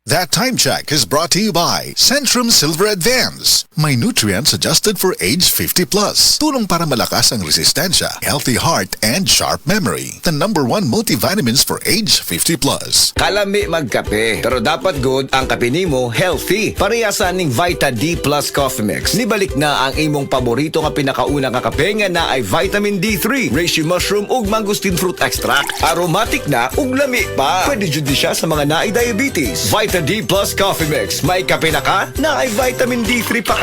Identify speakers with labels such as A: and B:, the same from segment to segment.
A: That time check is brought to you by Centrum Silver Advance. May nutrients adjusted for age 50 plus. Tulong para malakas ang resistensya, healthy heart, and sharp memory. The #1 multivitamins for age 50 plus.
B: Kalami magkape, pero dapat good ang kape nimo healthy. Parehasan ning Vita D Plus Coffee Mix. Nibalik na ang imong paborito nga pinakauna nga kape nga na ay vitamin D3, reishi mushroom ug mangosteen fruit extract. Aromatic na ug lami pa. Pwede jud siya sa mga naay diabetes. Vita D Plus Coffee Mix. May kape na ka, na ay vitamin D3 pa ka.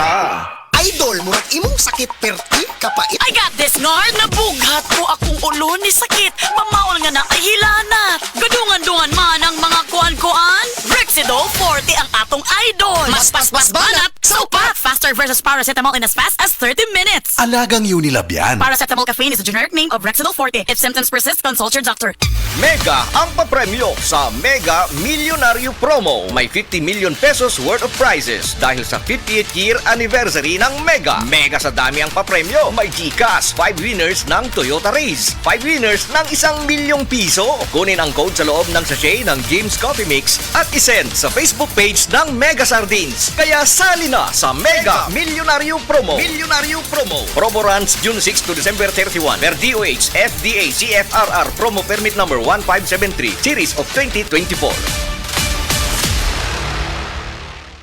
C: Idol, murag imong sakit perti kapait.
D: I got this, Nard. Nabughat ko akong ulo ni sakit. Pamaol nga na ay hilanat. Gadungan-dungan man ang mga kuan-kuan. Rexidol 40 ang atong idol. Mas banat. So pat. Faster versus paracetamol in as fast as 30 minutes.
E: Alagang Unilab yan.
D: Paracetamol caffeine is a generic name of Rexidol 40. If symptoms persist, consult your doctor.
B: Mega ang papremyo sa Mega Milyonaryo Promo. May 50 million pesos worth of prizes dahil sa 58th year anniversary ng Mega. Mega sa dami ang papremyo. May GCash, 5 winners ng Toyota Race, 5 winners ng 1 milyong piso. Kunin ang code sa loob ng sachet ng James Coffee Mix at isend sa Facebook page ng Mega Sardines. Kaya sali na sa Mega Milyonaryo Promo. Milyonaryo Promo. Promo runs June 6 to December 31 per DOH FDA CFRR Promo Permit number 1573 Series of 2024.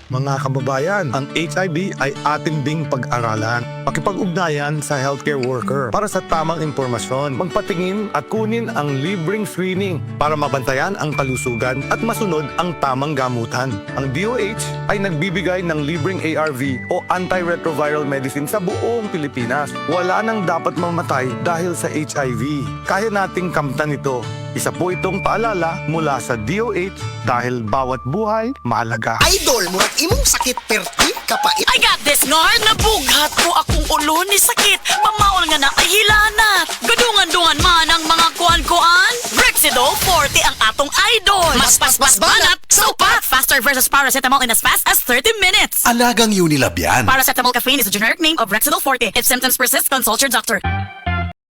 F: Mga kababayan, ang HIV ay ating ding pag-aralan. Pakipag-ugnayan sa healthcare worker para sa tamang impormasyon. Magpatingin at kunin ang libreng screening para mabantayan ang kalusugan at masunod ang tamang gamutan. Ang DOH ay nagbibigay ng libreng ARV o antiretroviral medicine sa buong Pilipinas. Wala nang dapat mamatay dahil sa HIV. Kaya nating kamtan ito. Isa po itong paalala mula sa DOH dahil bawat buhay mahalaga.
C: Idol, murag imong sakit perti kapait.
D: I got this, Nard. Nabughat ko akong ulo ni sakit. Pamaol nga na ay hilanat. Gadungan-dungan man ang mga kuan-kuan. Rexidol 40 ang atong idol. Mas banat. So pat. Faster versus paracetamol in as fast as 30 minutes.
E: Alagang Unilab yan.
D: Paracetamol caffeine is a generic name of Rexidol 40. If symptoms persist, consult your doctor.